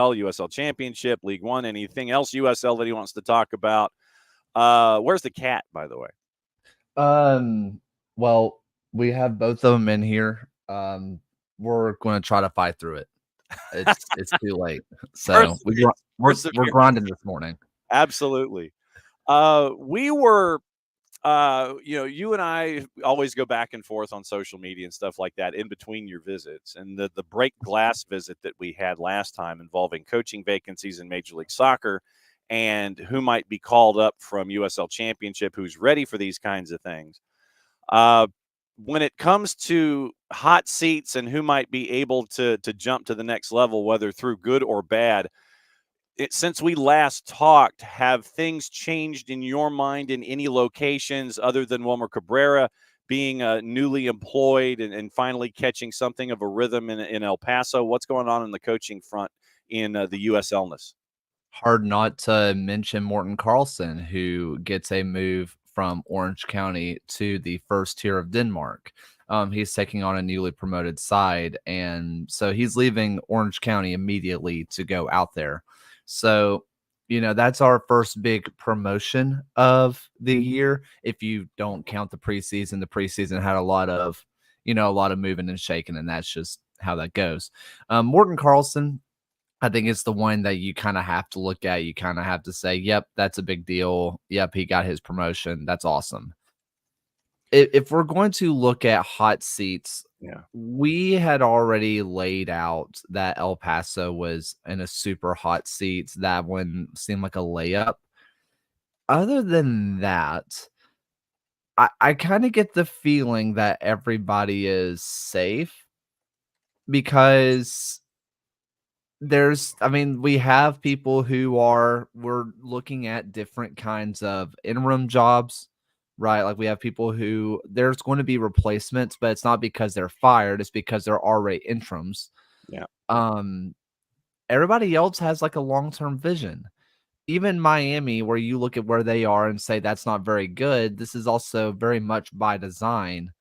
USL Championship, League One, anything else USL that he wants to talk about. Where's the cat, by the way? Well, we have both of them in here. We're going to try to fight through it. It's too late. So we're grinding this morning. Absolutely. We were you and I always go back and forth on social media and stuff like that in between your visits. And the break glass visit that we had last time involving coaching vacancies in Major League Soccer and who might be called up from USL Championship, who's ready for these kinds of things. When it comes to hot seats and who might be able to jump to the next level, whether through good or bad, since we last talked, have things changed in your mind in any locations other than Wilmer Cabrera being newly employed and finally catching something of a rhythm in El Paso? What's going on in the coaching front in the USLness? Hard not to mention Morten Carlson, who gets a move from Orange County to the first tier of Denmark. He's taking on a newly promoted side, and so he's leaving Orange County immediately to go out there. So, that's our first big promotion of the year. If you don't count the preseason had a lot of moving and shaking, and that's just how that goes. Morten Carlson, I think it's the one that you kind of have to look at. You kind of have to say, yep, that's a big deal. Yep, he got his promotion. That's awesome. If we're going to look at hot seats, we had already laid out that El Paso was in a super hot seat. That one seemed like a layup. Other than that, I kind of get the feeling that everybody is safe because we have people who we're looking at different kinds of interim jobs, right? Like we have people who there's going to be replacements, but it's not because they're fired. It's because they're already interims. Yeah. Everybody else has like a long-term vision. Even Miami, where you look at where they are and say that's not very good, this is also very much by design.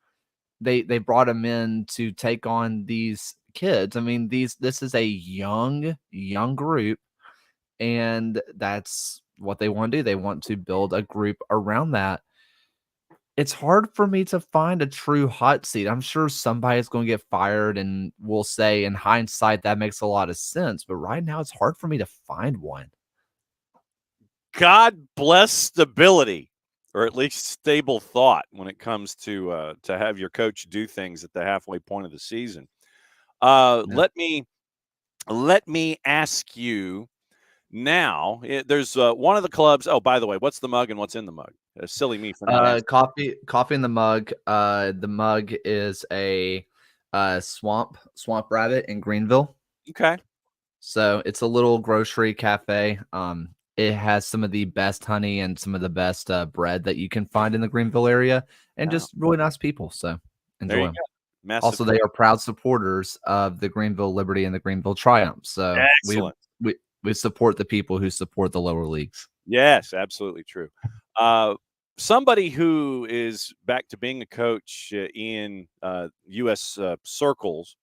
They brought them in to take on these kids. I mean, this is a young group, and that's what they want to do. They want to build a group around that. It's hard for me to find a true hot seat. I'm sure somebody's going to get fired, and we'll say in hindsight that makes a lot of sense. But right now, it's hard for me to find one. God bless stability, or at least stable thought when it comes to have your coach do things at the halfway point of the season. Let me ask you now. There's one of the clubs. Oh, by the way, what's the mug and what's in the mug? Silly me for not asking. Coffee in the mug. The mug is a swamp rabbit in Greenville. Okay. So it's a little grocery cafe. It has some of the best honey and some of the best bread that you can find in the Greenville area, and just really nice people. So enjoy them. Also, they are proud supporters of the Greenville Liberty and the Greenville Triumph. So we support the people who support the lower leagues. Yes, absolutely true. Somebody who is back to being a coach in U.S. circles,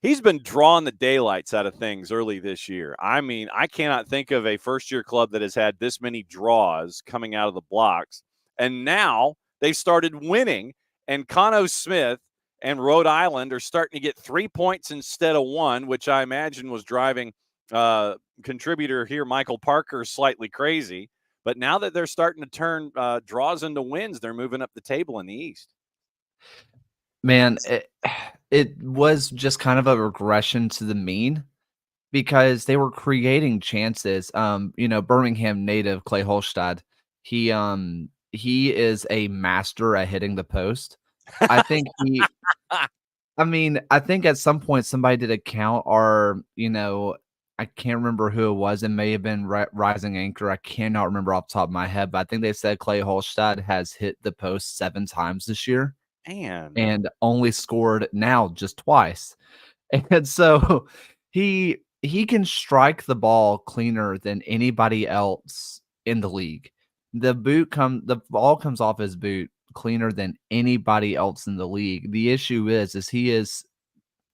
he's been drawing the daylights out of things early this year. I mean, I cannot think of a first-year club that has had this many draws coming out of the blocks. And now they've started winning, and Cano Smith and Rhode Island are starting to get 3 points instead of 1, which I imagine was driving contributor here, Michael Parker, slightly crazy. But now that they're starting to turn draws into wins, they're moving up the table in the East. Man, it was just kind of a regression to the mean because they were creating chances. Birmingham native Clay Holstad, he is a master at hitting the post. I think I think at some point somebody did a count, or I can't remember who it was. It may have been Rising Anchor. I cannot remember off the top of my head, but I think they said Clay Holstad has hit the post 7 times this year. And only scored now just twice. And so he can strike the ball cleaner than anybody else in the league. The ball comes off his boot cleaner than anybody else in the league. The issue is he is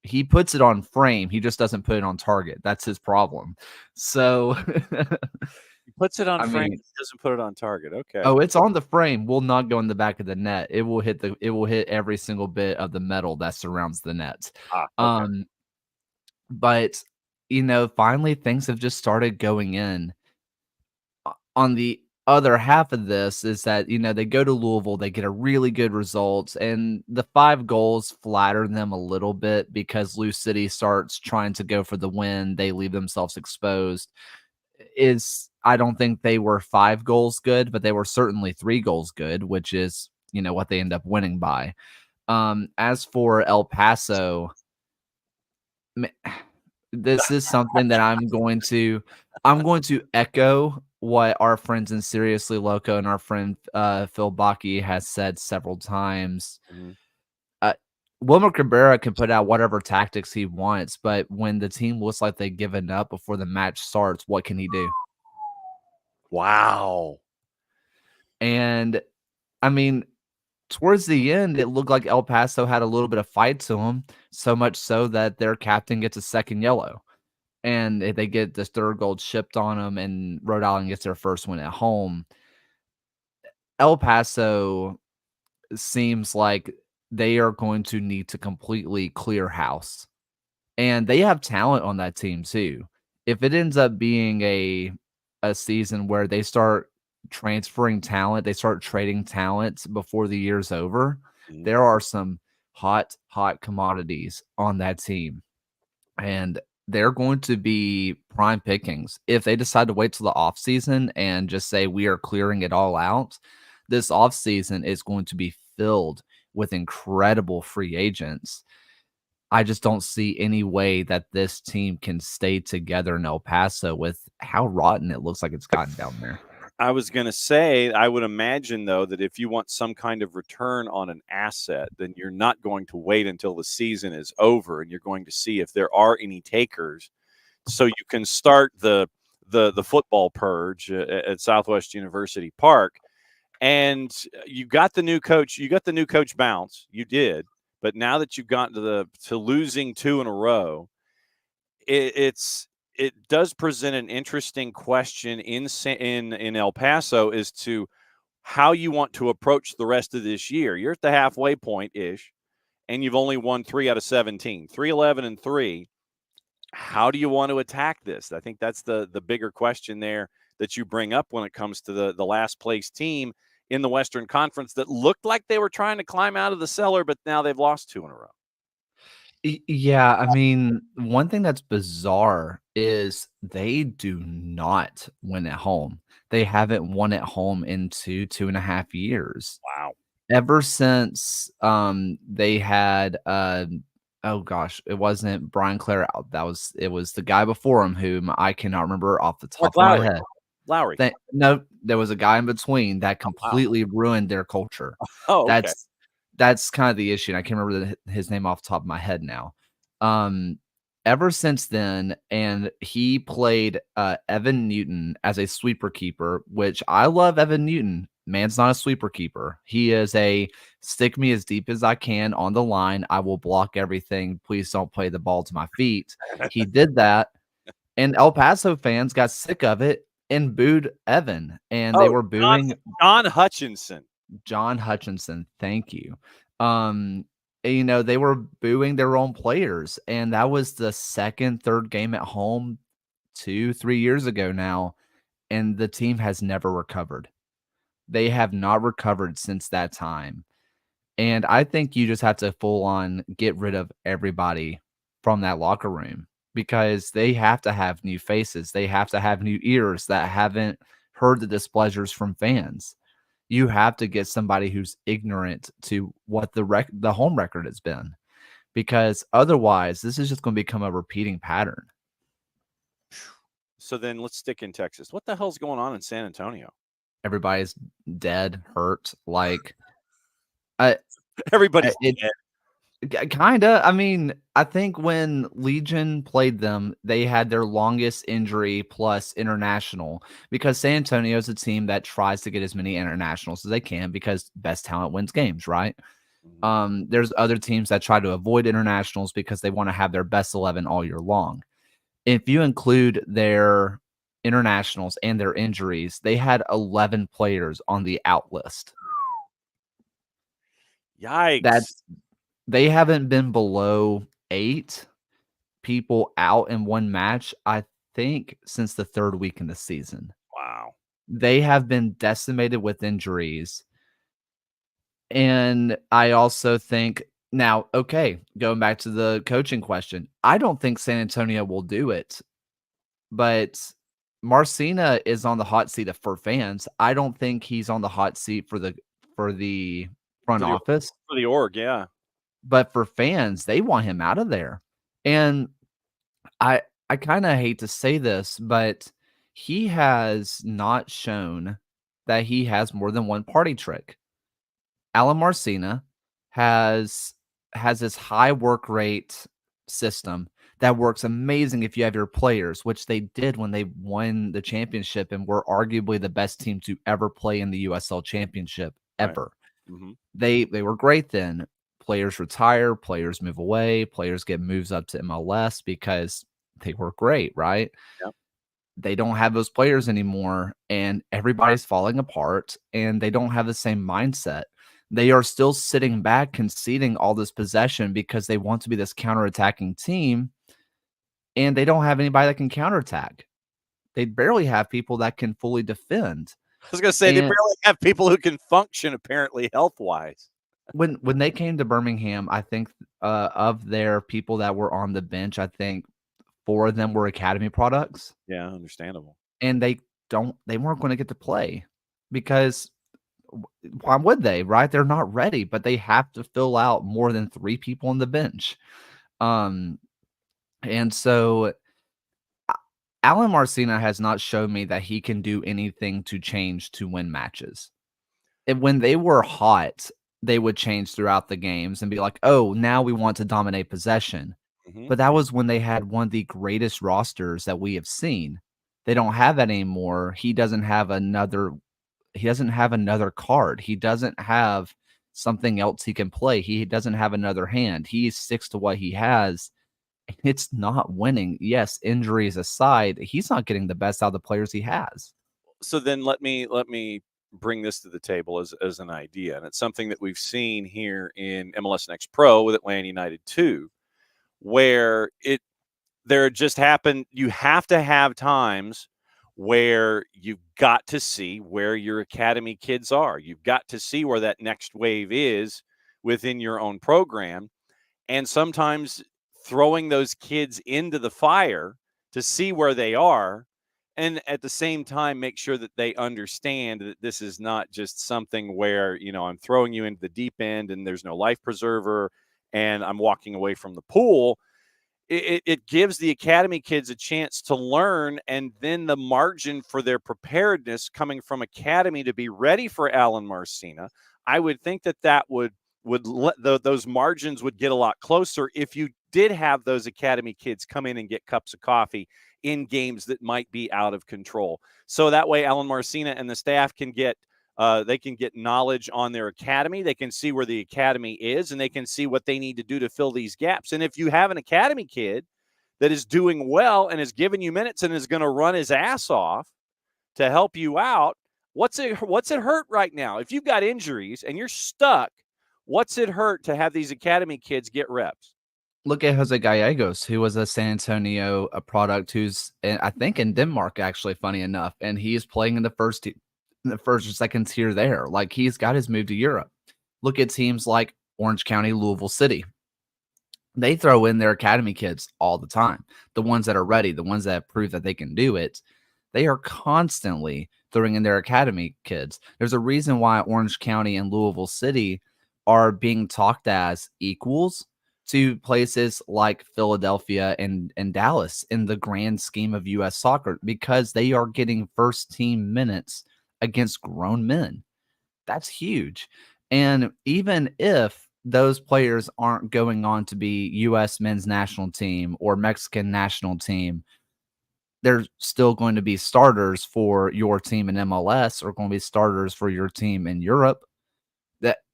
He puts it on frame. He just doesn't put it on target. That's his problem. So, He puts it on I frame, mean, he doesn't put it on target. Okay. oh, it's on the frame. Will not go in the back of the net. It will hit every single bit of the metal that surrounds the net. Ah, okay. Um, but finally things have just started going in. On the other half of this is that, they go to Louisville, they get a really good results, and the 5 goals flatter them a little bit because Lou City starts trying to go for the win. They leave themselves exposed. I don't think they were 5 goals good, but they were certainly 3 goals good, which is, what they end up winning by. As for El Paso, this is something that I'm going to echo what our friends in Seriously Loco and our friend Phil Baki has said several times. Mhm. Uh, Wilmer Cabrera can put out whatever tactics he wants, but when the team looks like they've given up before the match starts, what can he do? Wow. And I mean, towards the end, it looked like El Paso had a little bit of fight to him, so much so that their captain gets a second yellow. And they get this 3rd goal shipped on them, and Rhode Island gets their first win at home. El Paso seems like they are going to need to completely clear house, and they have talent on that team too. If it ends up being a season where they start transferring talent, they start trading talent before the year's over, Mhm. there are some hot commodities on that team. And they're going to be prime pickings. If they decide to wait till the offseason and just say we are clearing it all out, this offseason is going to be filled with incredible free agents. I just don't see any way that this team can stay together in El Paso with how rotten it looks like it's gotten down there. I was going to say, I would imagine, though, that if you want some kind of return on an asset, then you're not going to wait until the season is over, and you're going to see if there are any takers, so you can start the football purge at Southwest University Park. And you got the new coach. You got the new coach bounce. You did, but now that you've gotten to losing 2 in a row, it does present an interesting question in El Paso as to how you want to approach the rest of this year. You're at the halfway point ish, and you've only won 3 out of 17, 3-11-3. How do you want to attack this? I think that's the bigger question there that you bring up when it comes to the last place team in the Western Conference that looked like they were trying to climb out of the cellar, but now they've lost 2 in a row. Yeah, I mean, one thing that's bizarre is they do not win at home. They haven't won at home in 2.5 years. Wow. Ever since, they had, oh gosh, it wasn't Brian Clare out. It was the guy before him whom I cannot remember off the Mark top of my Lowry. head. Lowry. No, there was a guy in between that Oh, wow. completely ruined their culture. Oh, okay. That's kind of the issue, and I can't remember his name off the top of my head now. Um, Ever since then, and he played Evan Newton as a sweeper keeper, which I love Evan Newton. Man's not a sweeper keeper. He is a stick me as deep as I can on the line. I will block everything. Please don't play the ball to my feet. He did that, and El Paso fans got sick of it and booed Evan, and they Oh, were booing John Hutchinson. John Hutchinson, thank you. Um, they were booing their own players, and that was the third game at home 2, 3 years ago now, and the team has never recovered. They have not recovered since that time. And I think you just have to full on get rid of everybody from that locker room because they have to have new faces. They have to have new ears that haven't heard the displeasures from fans. You have to get somebody who's ignorant to what the home record has been, because otherwise this is just going to become a repeating pattern. So then let's stick in Texas. What the hell's going on in San Antonio? Everybody's dead, hurt, like I Everybody's it dead. kinda. I mean, I think when Legion played them, they had their longest injury plus international because San Antonio is a team that tries to get as many internationals as they can because best talent wins games, right? There's other teams that try to avoid internationals because they want to have their best 11 all year long. If you include their internationals and their injuries, they had 11 players on the out list. Yikes. They haven't been below 8 people out in one match, I think, since the 3rd week in the season. Wow. They have been decimated with injuries. And I also think now, okay, going back to the coaching question, I don't think San Antonio will do it, but Marcina is on the hot seat for fans. I don't think he's on the hot seat for the front office. For the org, yeah. But for fans, they want him out of there. And I kind of hate to say this, but he has not shown that he has more than one party trick. Alan Marcina has this high work rate system that works amazing if you have your players, which they did when they won the championship and were arguably the best team to ever play in the USL Championship ever. Right. Mm-hmm. They were great then. Players retire, players move away, players get moves up to MLS because they were great, right? Yep. They don't have those players anymore, and everybody's falling apart, and they don't have the same mindset. They are still sitting back, conceding all this possession because they want to be this counterattacking team, and they don't have anybody that can counterattack. They barely have people that can fully defend. I was going to say, they barely have people who can function, apparently, health-wise. When they came to Birmingham, I think of their people that were on the bench, I think 4 of them were academy products. Yeah, understandable. And they weren't going to get to play because why would they, right? They're not ready, but they have to fill out more than 3 people on the bench. And so Alan Marcina has not shown me that he can do anything to change to win matches. And when they were hot, they would change throughout the games and be like, oh, now we want to dominate possession. Mm-hmm. But that was when they had one of the greatest rosters that we have seen. They don't have that anymore. He doesn't have another card. He doesn't have something else he can play. He doesn't have another hand. He sticks to what he has. It's not winning. Yes, injuries aside, he's not getting the best out of the players he has. So then let me bring this to the table as an idea. And it's something that we've seen here in MLS Next Pro with Atlanta United 2, where there just happened. You have to have times where you've got to see where your academy kids are. You've got to see where that next wave is within your own program. And sometimes throwing those kids into the fire to see where they are, and at the same time make sure that they understand that this is not just something where, I'm throwing you into the deep end and there's no life preserver and I'm walking away from the pool. It gives the academy kids a chance to learn, and then the margin for their preparedness coming from academy to be ready for Alan Marcina, I would think that would those margins would get a lot closer if you did have those academy kids come in and get cups of coffee in games that might be out of control. So that way Alan Marcina and the staff can get knowledge on their academy. They can see where the academy is, and they can see what they need to do to fill these gaps. And if you have an academy kid that is doing well and is giving you minutes and is going to run his ass off to help you out, what's it hurt right now? If you've got injuries and you're stuck, what's it hurt to have these academy kids get reps? Look at Jose Gallegos, who was a San Antonio product, who's I think in Denmark, actually, funny enough, and he's playing in the first or second tier there. Like, he's got his move to Europe. Look at teams like Orange County, Louisville City. They throw in their academy kids all the time. The ones that are ready, the ones that prove that they can do it, they are constantly throwing in their academy kids. There's a reason why Orange County and Louisville City are being talked as equals to places like Philadelphia and Dallas in the grand scheme of U.S. soccer, because they are getting first team minutes against grown men. That's huge. And even if those players aren't going on to be U.S. men's national team or Mexican national team, they're still going to be starters for your team in MLS or going to be starters for your team in Europe.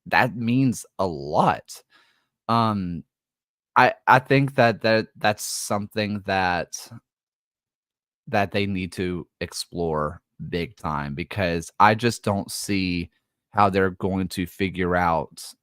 that means a lot. Um, I think that's something that they need to explore big time, because I just don't see how they're going to figure out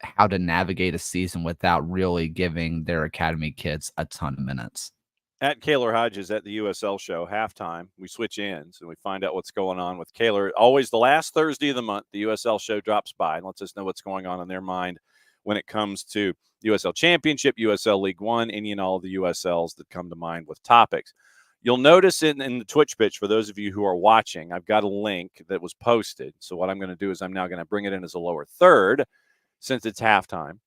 how to navigate a season without really giving their academy kids a ton of minutes. At Kaler Hodges at the USL Show, halftime, we switch ends and we find out what's going on with Kaler. Always the last Thursday of the month, the USL Show drops by and lets us know what's going on in their mind when it comes to USL Championship, USL League One, any and all of the USLs that come to mind with topics. You'll notice in the Twitch pitch, for those of you who are watching, I've got a link that was posted. So what I'm going to do is I'm now going to bring it in as a lower third since it's halftime.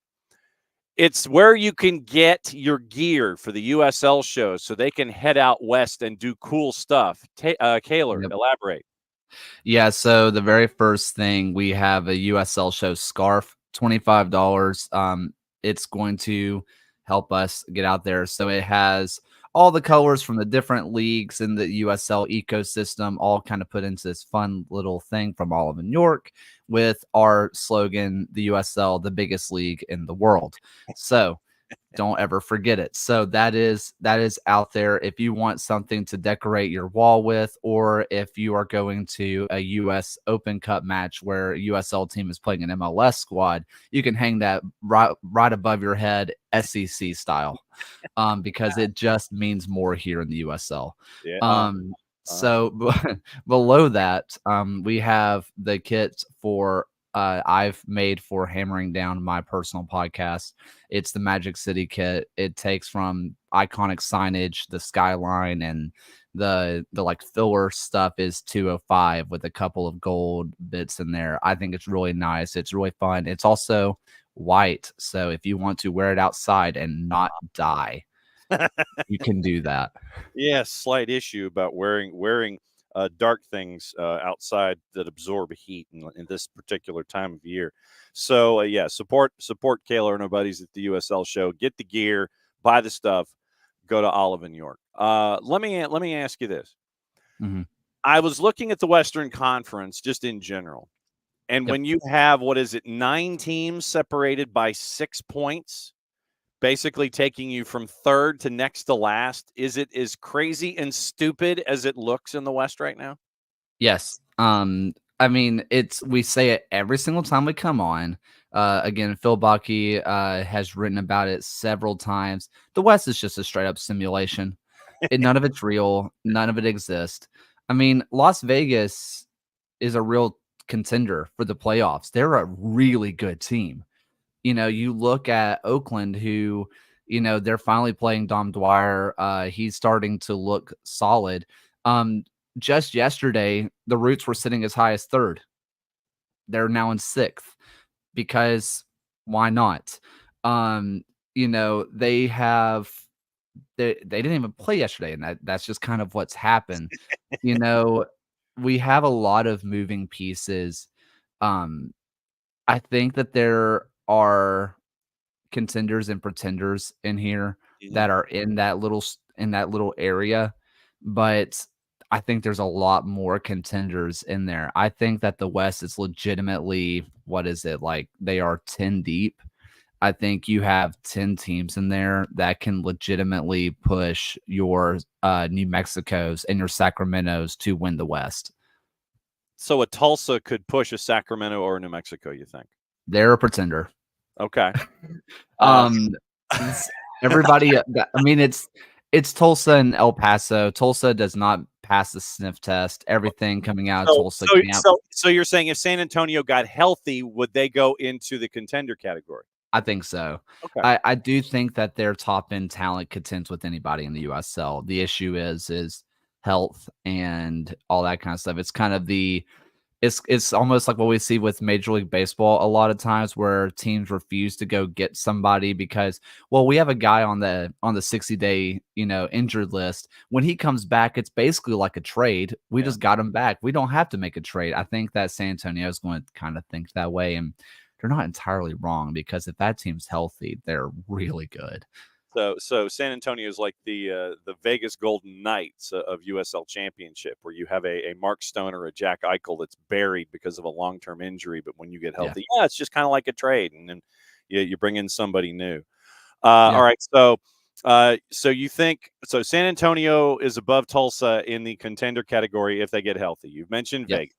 It's where you can get your gear for the USL shows so they can head out west and do cool stuff. Kaler, Yep. elaborate. Yeah, so the very first thing, we have a USL Show scarf, $25. It's going to help us get out there. So it has all the colors from the different leagues in the USL ecosystem, all kind of put into this fun little thing from Olive and York, with our slogan, the USL, the biggest league in the world. So don't ever forget it. So that is out there. If you want something to decorate your wall with, or if you are going to a US Open Cup match where a USL team is playing an MLS squad, you can hang that right above your head, SEC style, because it just means more here in the USL. Yeah. So below that, we have the kits for I've made for hammering down my personal podcast. It's the Magic City kit. It takes from iconic signage, the skyline, and the like filler stuff is 205 with a couple of gold bits in there. I think it's really nice. It's really fun. It's also white, so if you want to wear it outside and not die, you can do that. Yes, slight issue about wearing dark things outside that absorb heat in this particular time of year. So yeah, support Kaler and our buddies at the USL Show. Get the gear, buy the stuff, go to Olive and York. Let me ask you this. Mhm. I was looking at the Western Conference just in general, and Yep. when you have 9 teams separated by 6 points, basically taking you from third to next to last, is it as crazy and stupid as it looks in the West right now? Yes. I mean, we say it every single time we come on. Again, Phil Bucky has written about it several times. The West is just a straight up simulation. None of it's real. None of it exists. I mean, Las Vegas is a real contender for the playoffs. They're a really good team. You look at Oakland, who, they're finally playing Dom Dwyer. He's starting to look solid. Just yesterday, the Roots were sitting as high as third. They're now in sixth, because why not? They have they didn't even play yesterday, and that's just kind of what's happened. You know, we have a lot of moving pieces. Um, I think that there are contenders and pretenders in here Mhm. that are in that little area, but I think there's a lot more contenders in there. I think that the West is legitimately, what is it, like they are 10 deep. I think you have 10 teams in there that can legitimately push your New Mexicos and your Sacramentos to win the West. So a Tulsa could push a Sacramento or a New Mexico, you think? They're a pretender. Okay. Um, everybody, I mean, it's Tulsa and El Paso. Tulsa does not pass the sniff test. Everything coming out of So, Tulsa so, camp, so, so you're saying if San Antonio got healthy, would they go into the contender category? I think so. Okay. I do think that their top end talent contends with anybody in the USL. The issue is health and all that kind of stuff. It's kind of it's almost like what we see with Major League Baseball a lot of times, where teams refuse to go get somebody because, well, we have a guy on the 60-day, injured list. When he comes back, it's basically like a trade. We just got him back. We don't have to make a trade. I think that San Antonio is going to kind of think that way, and they're not entirely wrong, because if that team's healthy, they're really good. So San Antonio is like the Vegas Golden Knights of USL Championship, where you have a Mark Stone or a Jack Eichel that's buried because of a long-term injury, but when you get healthy, it's just kind of like a trade, and then you bring in somebody new. All right, so you think San Antonio is above Tulsa in the contender category if they get healthy. You've mentioned Vegas.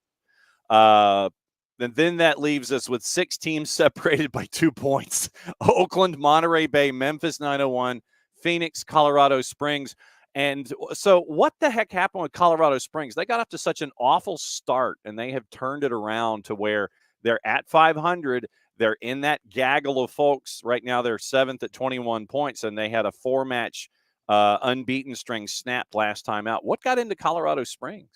Then that leaves us with 6 teams separated by 2 points. Oakland, Monterey Bay, Memphis 901, Phoenix, Colorado Springs. And so what the heck happened with Colorado Springs? They got off to such an awful start, and they have turned it around to where they're at 500. They're in that gaggle of folks. Right now they're 7th at 21 points, and they had a 4-match unbeaten string snap last time out. What got into Colorado Springs?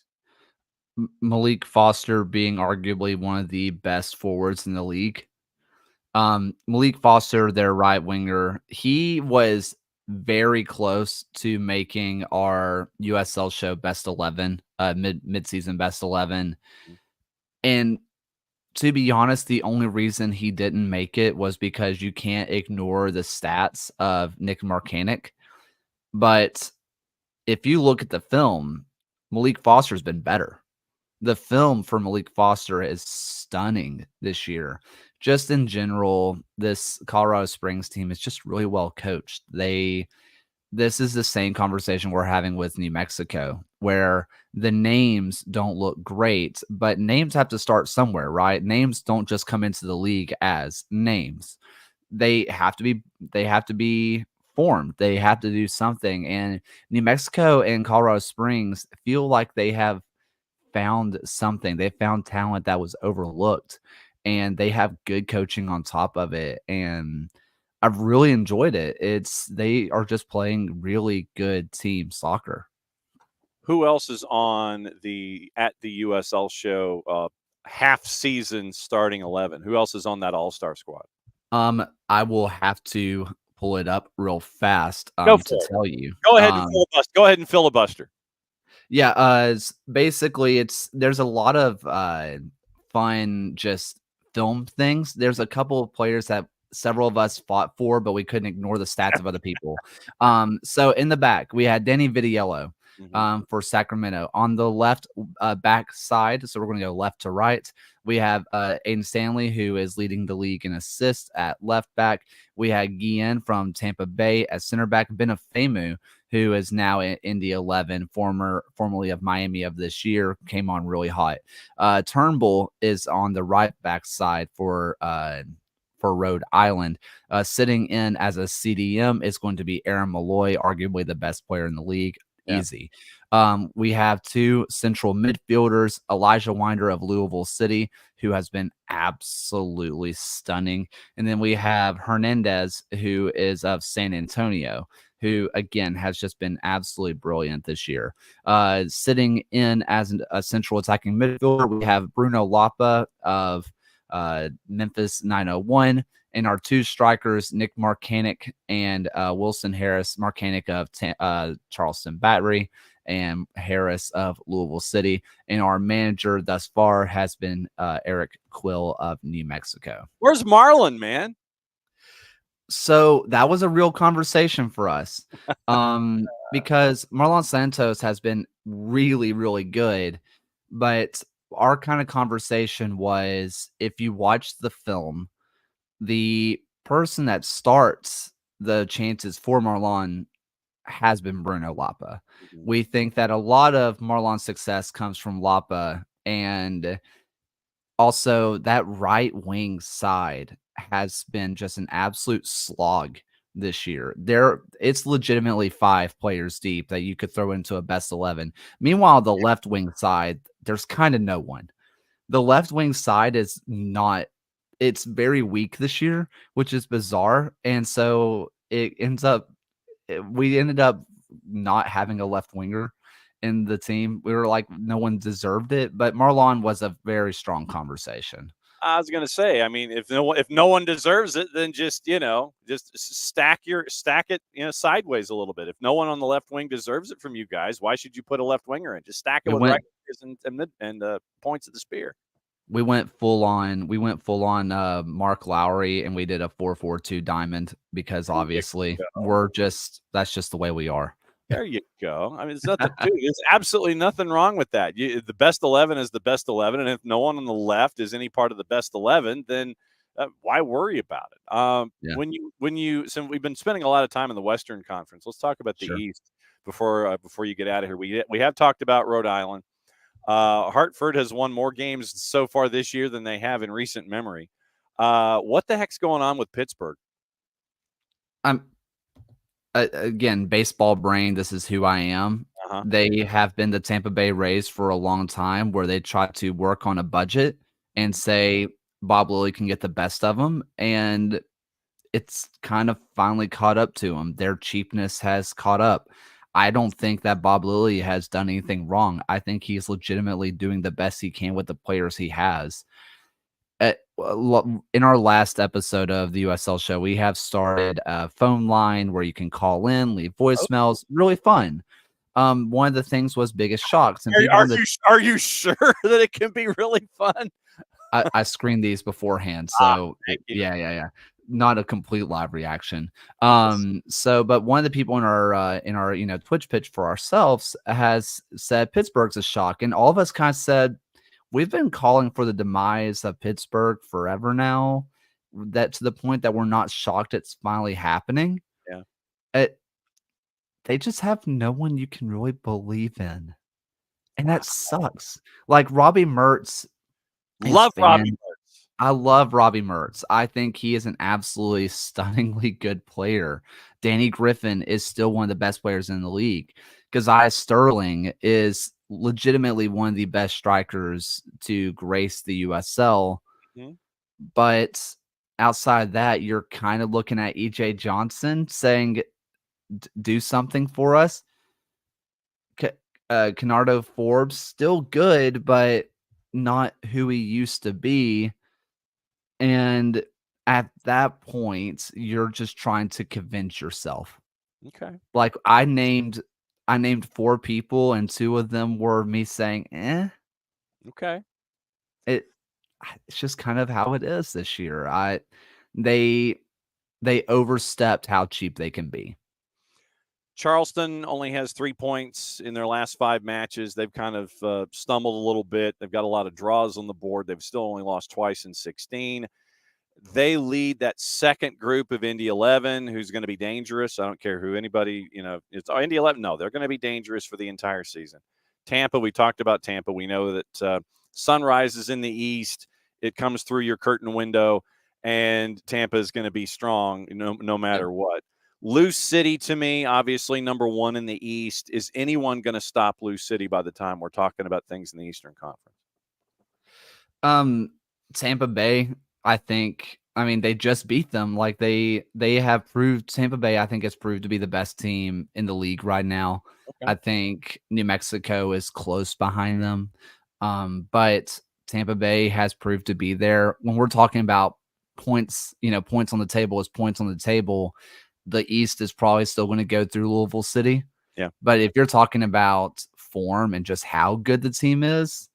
Malik Foster being arguably one of the best forwards in the league. Malik Foster, their right winger, he was very close to making our USL show best 11, mid-season best 11. And to be honest, the only reason he didn't make it was because you can't ignore the stats of Nick Marcanic. But if you look at the film, Malik Foster's been better. The film for Malik Foster is stunning this year. Just in general, this Colorado Springs team is just really well coached. This is the same conversation we're having with New Mexico, where the names don't look great, but names have to start somewhere, right? Names don't just come into the league as names. They have to be formed. They have to do something. And New Mexico and Colorado Springs feel like they have found something. They found talent that was overlooked, and they have good coaching on top of it. And I've really enjoyed it. They are just playing really good team soccer. Who else is on at the USL show half season starting 11? Who else is on that all-star squad? I will have to pull it up real fast to tell you. Go ahead and filibuster. Go ahead and filibuster. Yeah, basically there's a lot of fun just film things. There's a couple of players that several of us fought for, but we couldn't ignore the stats of other people. So in the back, we had Danny Vitiello for Sacramento. On the left back side, so we're going to go left to right, we have Aiden Stanley, who is leading the league in assists at left back. We had Guillen from Tampa Bay at center back. Benafemu, who is now in the 11, formerly of Miami of this year, came on really hot. Turnbull is on the right back side for Rhode Island. Sitting in as a CDM is going to be Aaron Malloy, arguably the best player in the league. Yeah. Easy. We have 2 central midfielders, Elijah Winder of Louisville City, who has been absolutely stunning. And then we have Hernandez, who is of San Antonio, who, again, has just been absolutely brilliant this year. Sitting in as a central attacking midfielder, we have Bruno Lapa of Memphis 901, and our 2 strikers, Nick Marcanic and Wilson Harris. Marcanic of Charleston Battery and Harris of Louisville City. And our manager thus far has been Eric Quill of New Mexico. Where's Marlon, man? So that was a real conversation for us because Marlon Santos has been really, really good, but our kind of conversation was, if you watch the film, the person that starts the chances for Marlon has been Bruno Lapa. We think that a lot of Marlon's success comes from Lapa, and also that right wing side has been just an absolute slog this year. It's legitimately 5 players deep that you could throw into a best 11. Meanwhile, the left wing side, there's kind of no one. The left wing side is not, it's very weak this year, which is bizarre. And so we ended up not having a left winger in the team. We were like, no one deserved it, but Marlon was a very strong conversation. I was going to say, I mean, if no one deserves it, then just stack it, sideways a little bit. If no one on the left wing deserves it from you guys, why should you put a left winger in? Just stack it with right wingers and points of the spear. We went full on. We went full on Mark Lowry, and we did a 4-4-2 diamond because There you obviously go. that's just the way we are. There you go. I mean, there's nothing, dude. There's absolutely nothing wrong with that. The best 11 is the best 11, and if no one on the left is any part of the best 11, then why worry about it? Yeah, So we've been spending a lot of time in the Western Conference. Let's talk about the sure. East before you get out of here. We have talked about Rhode Island. Hartford has won more games so far this year than they have in recent memory. What the heck's going on with Pittsburgh? I'm again, baseball brain. This is who I am. Uh-huh. They have been the Tampa Bay Rays for a long time, where they try to work on a budget and say Bob Lilly can get the best of them, and it's kind of finally caught up to them. Their cheapness has caught up. I don't think that Bob Lilly has done anything wrong. I think he's legitimately doing the best he can with the players he has. In our last episode of the USL show, we have started a phone line where you can call in, leave voicemails. Really fun. One of the things was biggest shocks, and people Are you sure that it can be really fun? I screened these beforehand, so Thank you. yeah. Not a complete live reaction. Yes. But one of the people in our Twitch pitch for ourselves has said Pittsburgh's a shock, and all of us kind of said we've been calling for the demise of Pittsburgh forever now. That to the point that we're not shocked it's finally happening. Yeah. They just have no one you can really believe in, and Wow. that sucks. Like Robbie Mertz, Love Robbie Mertz. I love Robbie Mertz. I think he is an absolutely stunningly good player. Danny Griffin is still one of the best players in the league. Keziah Sterling is legitimately one of the best strikers to grace the USL. Mhm. But outside that, you're kind of looking at EJ Johnson saying, do something for us. Canardo Forbes, still good, but not who he used to be. And at that point, you're just trying to convince yourself. Okay. Like I named 4 people and 2 of them were me saying, "Eh." Okay. It it's just kind of how it is this year. They they overstepped how cheap they can be. Charleston only has 3 points in their last 5 matches. They've kind of stumbled a little bit. They've got a lot of draws on the board. They've still only lost twice in 16. They lead that second group of Indy 11, who's going to be dangerous. I don't care who anybody, it's Indy 11. No, they're going to be dangerous for the entire season. Tampa, we talked about Tampa. We know that Sunrise is in the East. It comes through your curtain window, and Tampa is going to be strong no matter what. Lou City, to me, obviously number 1 in the East. Is anyone going to stop Lou City by the time we're talking about things in the Eastern Conference? Tampa Bay, I mean, they just beat them. Like they have proved Tampa Bay, I think, has proved to be the best team in the league right now. Okay. I think New Mexico is close behind them. But Tampa Bay has proved to be there. When we're talking about points, points on the table is points on the table. The East is probably still going to go through Louisville City. Yeah. But if you're talking about form and just how good the team is,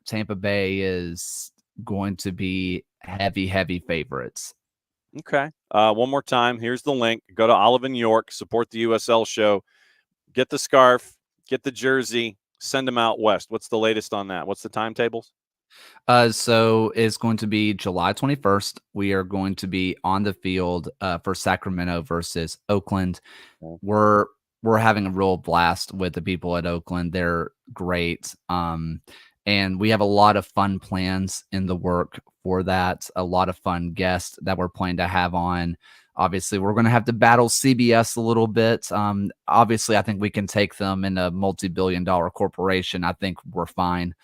Tampa Bay is going to be heavy favorites. Okay. One more time. Here's the link. Go to Olive and York, support the USL show, get the scarf, get the jersey, send them out west. What's the latest on that? What's the timetables? So it's going to be July 21st. We are going to be on the field for Sacramento versus Oakland. Okay. We're having a real blast with the people at Oakland. They're great. And we have a lot of fun plans in the work for that. A lot of fun guests that we're planning to have on. Obviously, we're going to have to battle CBS a little bit. Obviously, I think we can take them in a multi-billion-dollar corporation. I think we're fine.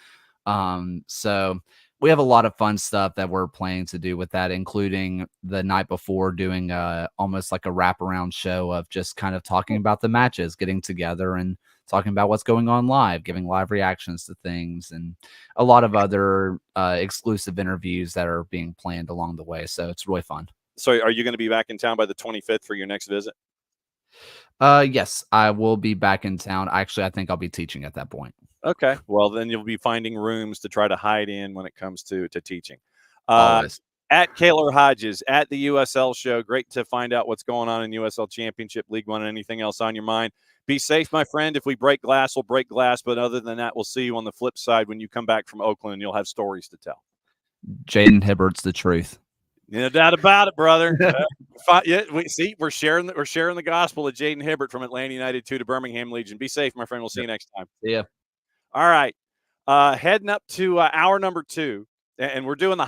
So we have a lot of fun stuff that we're planning to do with that, including the night before doing almost like a wraparound show of just kind of talking about the matches, getting together and talking about what's going on live, giving live reactions to things, and a lot of other exclusive interviews that are being planned along the way. So it's really fun. So are you going to be back in town by the 25th for your next visit? Yes, I will be back in town. Actually, I think I'll be teaching at that point. Okay. Well, then you'll be finding rooms to try to hide in when it comes to teaching. Always. At Kaylor Hodges, at the USL Show. Great to find out what's going on in USL Championship, League One, and anything else on your mind. Be safe, my friend. If we break glass, we'll break glass. But other than that, we'll see you on the flip side when you come back from Oakland, and you'll have stories to tell. Jaden Hibbert's the truth. No doubt about it, brother. We're sharing the gospel of Jaden Hibbert from Atlanta United 2 to Birmingham Legion. Be safe, my friend. We'll see you next time. See ya. All right. Heading up to hour number 2, and we're doing the